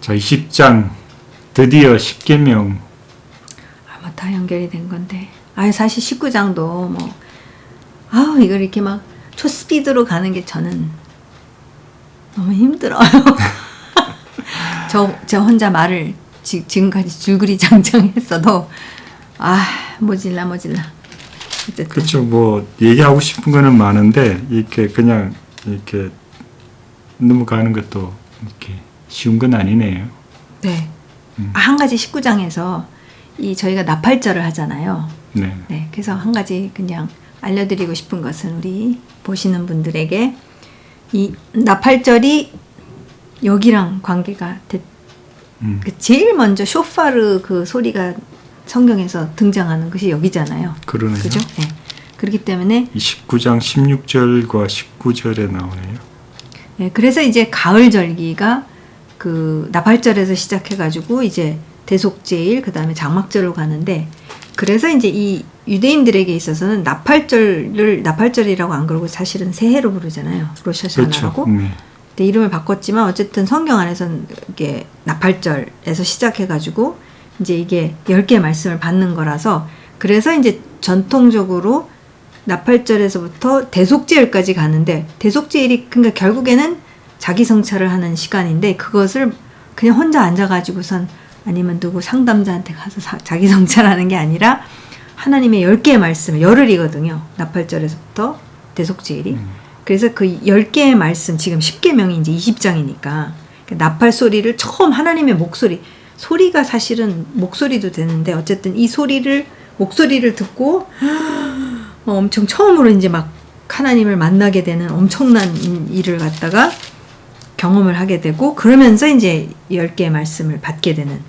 자, 20장 드디어 10계명. 아마 다 연결이 된 건데. 사실 19장도 뭐 이걸 이렇게 막 초스피드로 가는 게 저는 너무 힘들어요. 저 혼자 말을 지금까지 줄거리장장했어도 모질라. 어쨌든. 그렇죠. 뭐 얘기하고 싶은 거는 많은데 이렇게 그냥 이렇게 넘어가는 것도 이렇게 쉬운 건 아니네요. 네. 한 가지 19장에서 저희가 나팔절을 하잖아요. 네. 그래서 한 가지 그냥 알려드리고 싶은 것은 우리 보시는 분들에게 이 나팔절이 여기랑 관계가 제일 먼저 쇼파르 그 소리가 성경에서 등장하는 것이 여기잖아요. 그러네요. 그죠? 네. 그렇기 때문에 29장 16절과 19절에 나오네요. 네, 그래서 이제 가을 절기가 그 나팔절에서 시작해가지고 이제 대속제일 그다음에 장막절로 가는데, 그래서 이제 이 유대인들에게 있어서는 나팔절이라고 안 그러고 사실은 새해로 부르잖아요. 로샤샤나라고. 그렇죠. 네. 근데 이름을 바꿨지만 어쨌든 성경 안에서는 이게 나팔절에서 시작해가지고 이제 이게 10개의 말씀을 받는 거라서, 그래서 이제 전통적으로 나팔절에서부터 대속제일까지 가는데, 대속제일이 그러니까 결국에는 자기 성찰을 하는 시간인데, 그것을 그냥 혼자 앉아가지고선 아니면 누구 상담자한테 가서 자기 성찰하는 게 아니라 하나님의 10개의 말씀, 열흘이거든요. 나팔절에서부터 대속제일이. 그래서 그 10개의 말씀, 지금 10계명이 이제 20장이니까 나팔 소리를 처음 하나님의 목소리, 소리가 사실은 목소리도 되는데 어쨌든 이 목소리를 듣고 엄청 처음으로 이제 막 하나님을 만나게 되는 엄청난 일을 갖다가 경험을 하게 되고, 그러면서 이제 10개의 말씀을 받게 되는,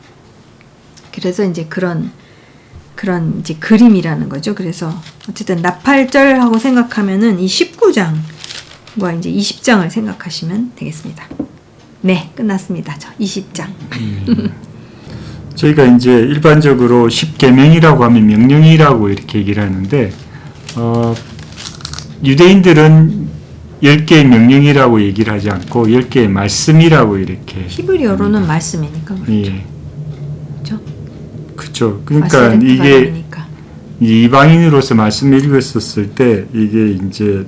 그래서 이제 그런 이제 그림이라는 거죠. 그래서 어쨌든 나팔절하고 생각하면은 이 19장과 이제 20장을 생각하시면 되겠습니다. 네, 끝났습니다. 저 20장. 저희가 이제 일반적으로 10계명이라고 하면 명령이라고 이렇게 얘기를 하는데, 유대인들은 10개의 명령이라고 얘기를 하지 않고 10개의 말씀이라고 이렇게. 히브리어로는 말씀이니까 그렇죠. 예. 그렇죠? 그렇죠. 그러니까 이게 이방인으로서 말씀을 읽었을 때 이게 이제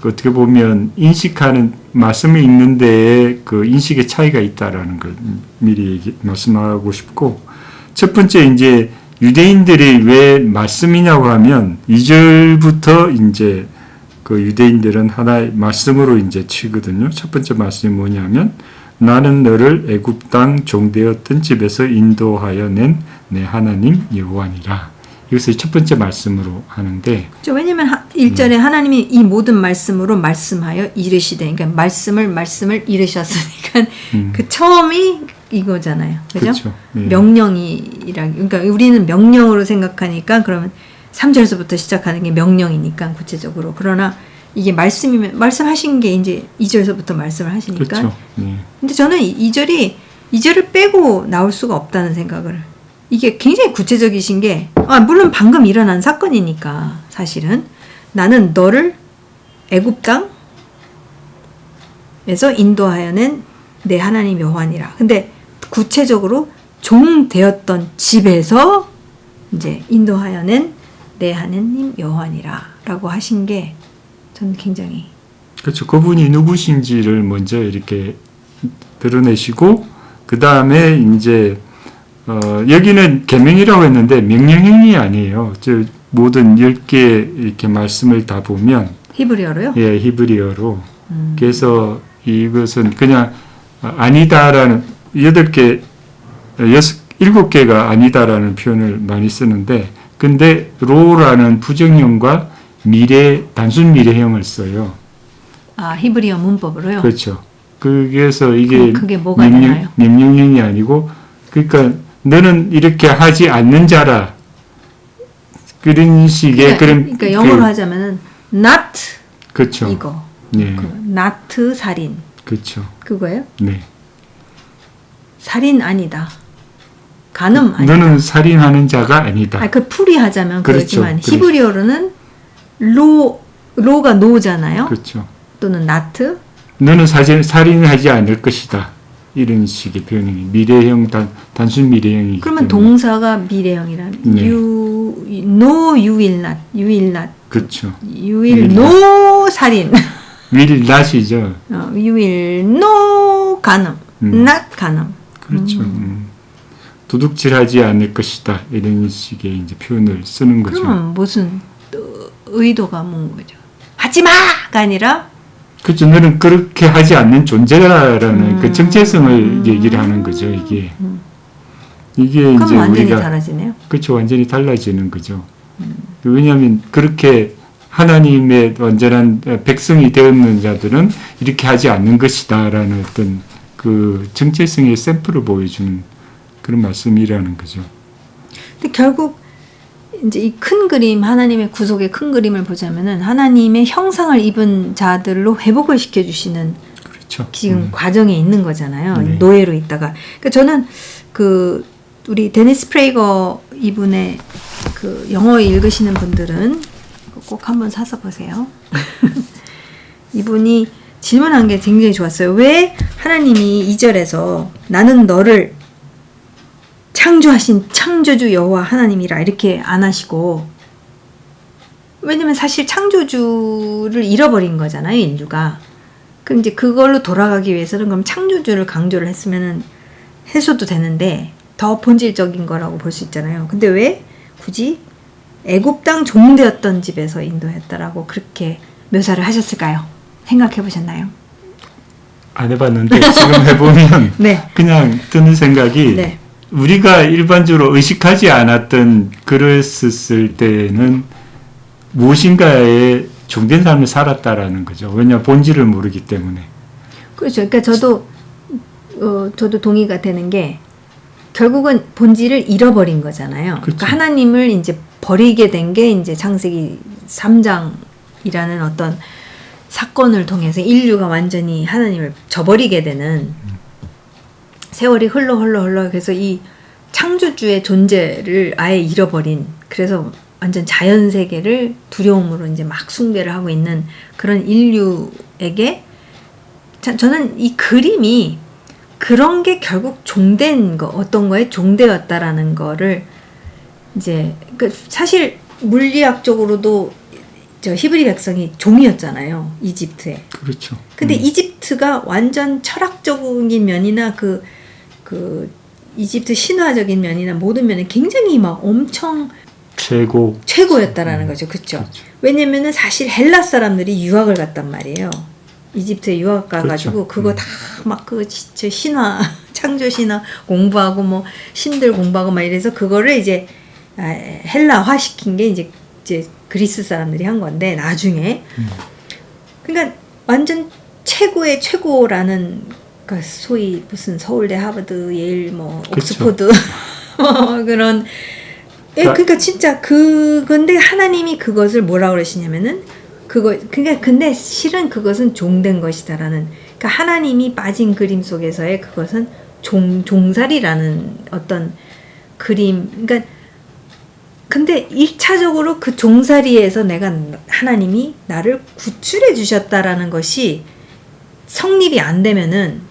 어떻게 보면 인식하는, 말씀을 읽는 데에 그 인식의 차이가 있다라는 걸 미리 말씀하고 싶고, 첫 번째 이제 유대인들이 왜 말씀이냐고 하면 2절부터 이제 그 유대인들은 하나의 말씀으로 이제 치거든요. 첫 번째 말씀이 뭐냐면, 나는 너를 애굽 땅 종되었던 집에서 인도하여 낸 내 하나님 여호와니라. 이것을 첫 번째 말씀으로 하는데, 왜냐면 1절에 하나님이 이 모든 말씀으로 말씀하여 이르시되, 그러니까 말씀을 이르셨으니까 그 처음이 이거잖아요. 그죠? 그렇죠. 네. 그러니까 우리는 명령으로 생각하니까 그러면 3절에서부터 시작하는 게 명령이니까 구체적으로. 그러나 이게 말씀이면 말씀하신 게 이제 2절에서부터 말씀을 하시니까. 그렇죠. 네. 근데 저는 2절을 빼고 나올 수가 없다는 생각을. 이게 굉장히 구체적이신 게, 물론 방금 일어난 사건이니까 사실은 나는 너를 애굽 땅에서 인도하여 낸 내 하나님 여호와니라. 근데 구체적으로 종 되었던 집에서 이제 인도하여 낸 내 하나님 여호와니라라고 하신 게 저는 굉장히. 그렇죠. 그분이 누구신지를 먼저 이렇게 드러내시고, 그 다음에 이제 여기는 계명이라고 했는데 명령형이 아니에요. 모든 10개 이렇게 말씀을 다 보면 히브리어로요? 예, 히브리어로. 그래서 이것은 그냥 아니다라는 7개가 아니다라는 표현을 많이 쓰는데, 근데 로라는 부정형과 단순 미래형을 써요. 히브리어 문법으로요? 그렇죠. 그래서 이게 그게 뭐가 되나요? 명령형이 아니고, 그러니까 너는 이렇게 하지 않는 자라, 그런 식의 그러니까 영어로 하자면은 not. 그렇죠. 이거. 네. not 살인. 그렇죠. 그거예요? 네. 살인 아니다. 간음 아니다. 너는 살인하는 자가 아니다. 그 풀이하자면 그렇죠. 그렇지만 히브리어로는 로가 노잖아요. 그렇죠. 또는 not. 너는 살인하지 않을 것이다. 이런 식의 표현이 미래형 단순 미래형이기 그러면 때문에. 동사가 미래형이라면 네. no you will not 그렇죠. you will will no 살인 will not이죠. you will no 간음 not 간음 그렇죠. 도둑질하지 않을 것이다 이런 식의 이제 표현을 쓰는 거죠. 그러면 무슨 의도가 뭔 거죠? 하지 마가 아니라 그렇죠. 너는 그렇게 하지 않는 존재라는 그 정체성을 얘기를 하는 거죠. 이게 그럼 이제 완전히 우리가 달라지네요. 그렇죠. 완전히 달라지는 거죠. 왜냐하면 그렇게 하나님의 완전한 백성이 되었는 자들은 이렇게 하지 않는 것이다라는 어떤 그 정체성의 샘플을 보여주는 그런 말씀이라는 거죠. 근데 결국 이제 이 큰 그림, 하나님의 구속의 큰 그림을 보자면은 하나님의 형상을 입은 자들로 회복을 시켜주시는 그렇죠. 지금 과정에 있는 거잖아요. 네. 노예로 있다가. 그러니까 저는 그 우리 데니스 프레이거 이분의 그 영어 읽으시는 분들은 꼭 한번 사서 보세요. 이분이 질문한 게 굉장히 좋았어요. 왜 하나님이 2절에서 나는 너를 창조하신 창조주 여호와 하나님이라 이렇게 안 하시고, 왜냐면 사실 창조주를 잃어버린 거잖아요, 인류가. 그럼 이제 그걸로 돌아가기 위해서는 그럼 창조주를 강조를 했으면은 해소도 되는데 더 본질적인 거라고 볼 수 있잖아요. 근데 왜 굳이 애굽 땅 종되었던 집에서 인도했다라고 그렇게 묘사를 하셨을까요? 생각해 보셨나요? 안 해봤는데 지금 해보면 네. 그냥 드는 생각이 네. 우리가 일반적으로 의식하지 않았던 그랬을 때는 무엇인가에 종된 삶을 살았다라는 거죠. 왜냐 본질을 모르기 때문에. 그렇죠. 그러니까 저도 동의가 되는 게 결국은 본질을 잃어버린 거잖아요. 그렇죠. 그러니까 하나님을 이제 버리게 된 게 이제 창세기 3장이라는 어떤 사건을 통해서 인류가 완전히 하나님을 저버리게 되는 세월이 흘러 그래서 이 창조주의 존재를 아예 잃어버린, 그래서 완전 자연 세계를 두려움으로 이제 막 숭배를 하고 있는 그런 인류에게 저는 이 그림이 그런 게 결국 종된 거, 어떤 거에 종되었다라는 거를 이제 사실 물리학적으로도 저 히브리 백성이 종이었잖아요, 이집트에. 그렇죠. 근데 이집트가 완전 철학적인 면이나 그 이집트 신화적인 면이나 모든 면에 굉장히 막 엄청 최고였다라는 거죠. 그렇죠? 왜냐면은 사실 헬라 사람들이 유학을 갔단 말이에요. 이집트에 유학 가가지고 그거 다 막 그 진짜 신화 창조 신화 공부하고 뭐 신들 공부하고 막 이래서 그거를 이제 헬라화 시킨 게 이제 그리스 사람들이 한 건데 나중에 그러니까 완전 최고의 최고라는 그 소위 무슨 서울대 하버드 예일 뭐 옥스퍼드 그런 그러니까 진짜 그건데 하나님이 그것을 뭐라고 그러시냐면은 그러니까 근데 실은 그것은 종된 것이다라는, 그러니까 하나님이 빠진 그림 속에서의 그것은 종살이라는 어떤 그림. 그러니까 근데 1차적으로 그 종살이에서 하나님이 나를 구출해 주셨다라는 것이 성립이 안 되면은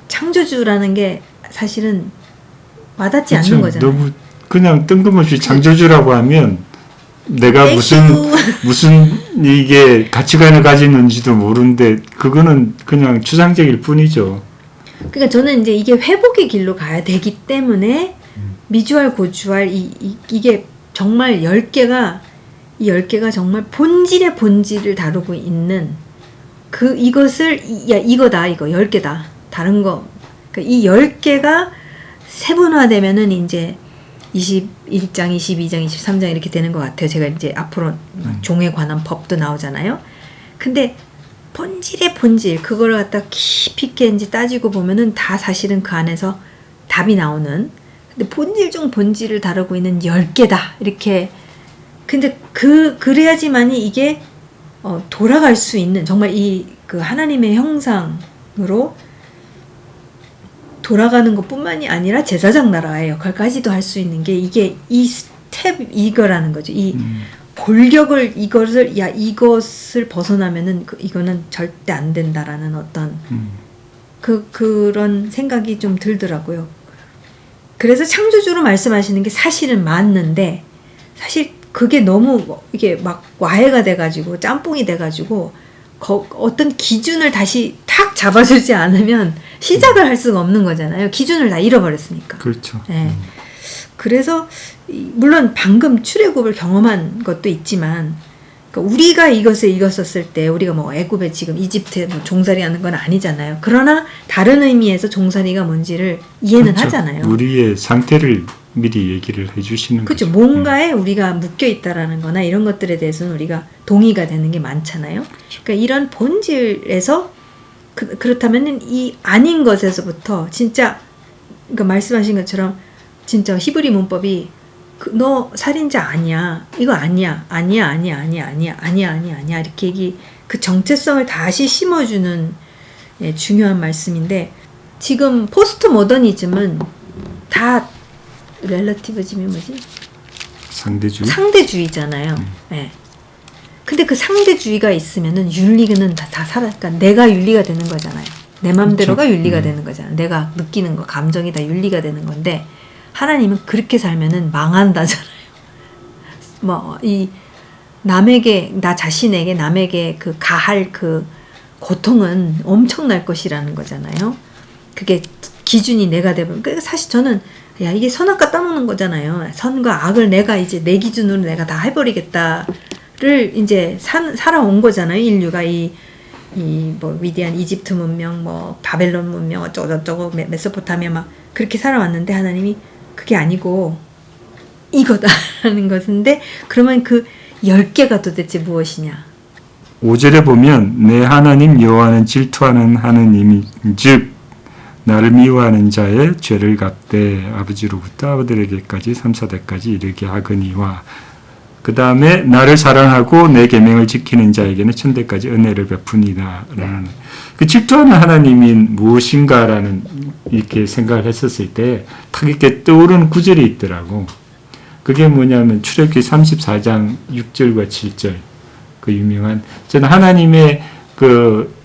창조주라는 게 사실은 와닿지 않는 거잖아요. 너무 그냥 뜬금없이 창조주라고 하면 내가 무슨 이게 가치관을 가지는지도 모르는데 그거는 그냥 추상적일 뿐이죠. 그러니까 저는 이제 이게 회복의 길로 가야 되기 때문에 미주알 고주알 이게 정말 10개가 이 10개가 정말 본질의 본질을 다루고 있는 이것을 이거다 이거 10개다 다른 거, 그러니까 이 10개가 세분화되면은 이제 21장, 22장, 23장 이렇게 되는 것 같아요. 제가 이제 앞으로 종에 관한 법도 나오잖아요. 근데 본질의 본질, 그거를 갖다 깊이 있게 이제 따지고 보면은 다 사실은 그 안에서 답이 나오는, 근데 본질 중 본질을 다루고 있는 10개다. 이렇게. 근데 그래야지만이 이게 돌아갈 수 있는, 정말 그 하나님의 형상으로 돌아가는 것뿐만이 아니라 제사장 나라의 역할까지도 할 수 있는 게 이게 이 스텝 이거라는 거죠. 이 골격을 이것을 벗어나면은 이거는 절대 안 된다라는 어떤 그런 생각이 좀 들더라고요. 그래서 창조주로 말씀하시는 게 사실은 맞는데 사실 그게 너무 이게 막 와해가 돼가지고 짬뽕이 돼가지고 어떤 기준을 다시 탁 잡아주지 않으면 시작을 할 수가 없는 거잖아요. 기준을 다 잃어버렸으니까. 그렇죠. 네. 그래서 물론 방금 출애굽을 경험한 것도 있지만 그러니까 우리가 이것을 읽었었을 때 우리가 뭐 애굽에 지금 이집트에 뭐 종살이하는 건 아니잖아요. 그러나 다른 의미에서 종살이가 뭔지를 이해는 그렇죠. 하잖아요. 우리의 상태를 미리 얘기를 해주시는 그렇죠. 거죠. 뭔가에 우리가 묶여 있다라는 거나 이런 것들에 대해서는 우리가 동의가 되는 게 많잖아요. 그렇죠. 그러니까 이런 본질에서 그렇다면 이 아닌 것에서부터 진짜 그러니까 말씀하신 것처럼 진짜 히브리 문법이 너 살인자 아니야. 이거 아니야. 아니야. 이렇게 그 정체성을 다시 심어주는 중요한 말씀인데 지금 포스트 모더니즘은 다 렐러티브즘이 뭐지? 상대주의잖아요. 네. 근데 그 상대주의가 있으면은 윤리는 다 살아. 그러니까 내가 윤리가 되는 거잖아요. 내 맘대로가 그렇죠. 윤리가 되는 거잖아요. 내가 느끼는 거, 감정이 다 윤리가 되는 건데 하나님은 그렇게 살면은 망한다잖아요. 뭐 이 남에게 나 자신에게 남에게 그 가할 그 고통은 엄청날 것이라는 거잖아요. 그게 기준이 내가 되면 그러니까 사실 저는 야 이게 선악과 따먹는 거잖아요. 선과 악을 내가 이제 내 기준으로 내가 다 해버리겠다를 이제 살아온 거잖아요. 인류가 이 뭐 위대한 이집트 문명, 뭐 바벨론 문명 어쩌고저쩌고 메소포타미아 막 그렇게 살아왔는데 하나님이 그게 아니고 이거다라는 것인데 그러면 그 10개가 도대체 무엇이냐? 5절에 보면 내 하나님 여호와는 질투하는 하느님인즉 나를 미워하는 자의 죄를 갚되 아버지로부터 아들에게까지 3, 4대까지 이르게 하거니와 그 다음에 나를 사랑하고 내 계명을 지키는 자에게는 천대까지 은혜를 베푸니다라는 그 질투하는 하나님이 무엇인가라는 이렇게 생각을 했었을 때 탁 이렇게 떠오르는 구절이 있더라고. 그게 뭐냐면 출애굽기 34장 6절과 7절 그 유명한 저는 하나님의 그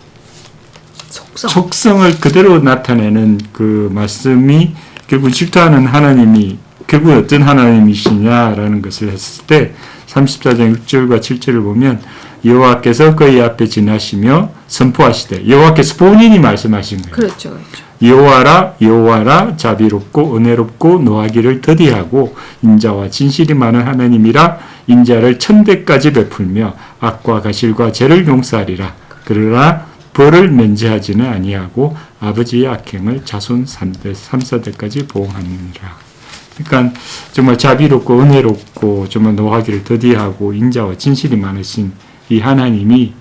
속성을 그대로 나타내는 그 말씀이 결국 질투하는 하나님이 결국 어떤 하나님이시냐라는 것을 했을 때 34장 6절과 7절을 보면 여호와께서 그의 앞에 지나시며 선포하시되 여호와께서 본인이 말씀하신 거예요. 그렇죠. 여호와라 자비롭고 은혜롭고 노하기를 더디하고 인자와 진실이 많은 하나님이라 인자를 천대까지 베풀며 악과 가실과 죄를 용서하리라. 그러나 벌을 면제하지는 아니하고 아버지의 악행을 자손 3대 3사대까지 보응하느니라. 그러니까 정말 자비롭고 은혜롭고 정말 노하기를 더디하고 인자와 진실이 많으신 이 하나님이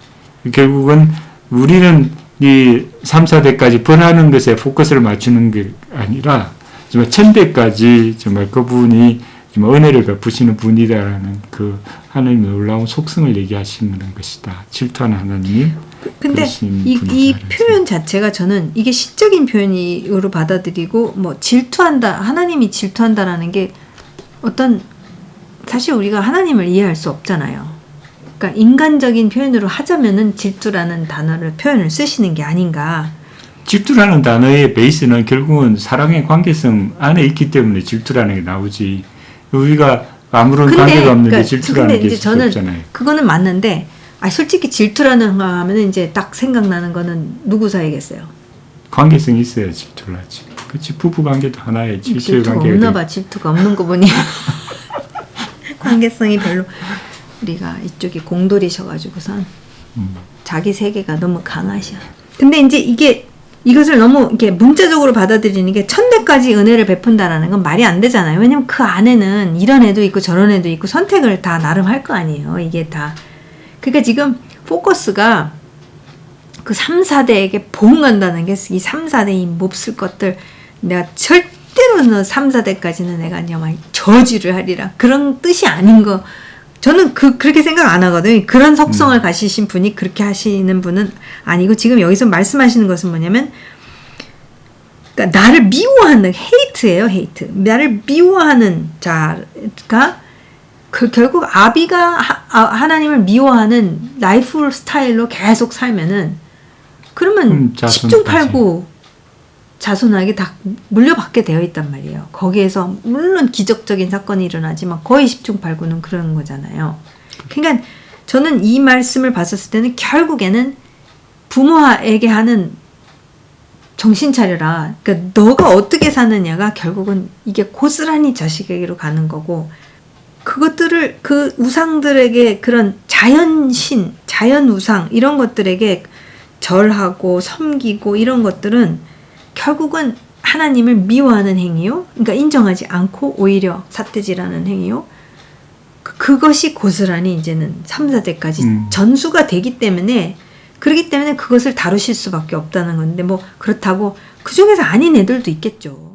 결국은 우리는 이 3, 4대까지 벌하는 것에 포커스를 맞추는 게 아니라 정말 천대까지 정말 그분이 정말 은혜를 베푸시는 분이다라는 그 하나님의 놀라운 속성을 얘기하시는 것이다. 질투하는 하나님. 근데 이 표현 자체가 저는 이게 시적인 표현으로 받아들이고 뭐 질투한다 하나님이 질투한다라는 게 어떤 사실 우리가 하나님을 이해할 수 없잖아요. 그러니까 인간적인 표현으로 하자면은 질투라는 단어를 표현을 쓰시는 게 아닌가. 질투라는 단어의 베이스는 결국은 사랑의 관계성 안에 있기 때문에 질투라는 게 나오지. 우리가 아무런 관계가 없는데 그러니까, 질투라는 게 이제 저는 없잖아요. 그거는 맞는데 솔직히 질투라는 거 하면은 이제 딱 생각나는 거는 누구 사이겠어요? 관계성이 있어야 질투를 하지. 그렇지 부부 관계도 하나의 질투의 질투가 관계가 없나 봐. 질투가 없는 거 보니 관계성이 별로 우리가 이쪽이 공돌이셔가지고선 자기 세계가 너무 강하셔. 근데 이제 이것을 너무 이렇게 문자적으로 받아들이는 게 천대까지 은혜를 베푼다라는 건 말이 안 되잖아요. 왜냐면 그 안에는 이런 애도 있고 저런 애도 있고 선택을 다 나름 할 거 아니에요. 이게 다. 그러니까 지금 포커스가 그 3, 4대에게 보응한다는 게 이 3, 4대 이 몹쓸 것들 내가 절대로 너 3, 4대까지는 내가 그냥 저주를 하리라. 그런 뜻이 아닌 거. 저는 그렇게 생각 안 하거든요. 그런 속성을 가지신 분이 그렇게 하시는 분은 아니고 지금 여기서 말씀하시는 것은 뭐냐면 그러니까 나를 미워하는 헤이트예요. 헤이트. 나를 미워하는 자가 결국 아비가 하나님을 미워하는 라이프 스타일로 계속 살면은 그러면 10중 8구 자손에게 다 물려받게 되어 있단 말이에요. 거기에서 물론 기적적인 사건이 일어나지만 거의 10중 8구는 그런 거잖아요. 그러니까 저는 이 말씀을 봤었을 때는 결국에는 부모에게 하는 정신 차려라. 그러니까 너가 어떻게 사느냐가 결국은 이게 고스란히 자식에게로 가는 거고, 그것들을 그 우상들에게 그런 자연신, 자연우상 이런 것들에게 절하고 섬기고 이런 것들은 결국은 하나님을 미워하는 행위요. 그러니까 인정하지 않고 오히려 삿대질하는 행위요. 그것이 고스란히 이제는 3, 4대까지 전수가 되기 때문에, 그렇기 때문에 그것을 다루실 수밖에 없다는 건데, 뭐 그렇다고 그 중에서 아닌 애들도 있겠죠.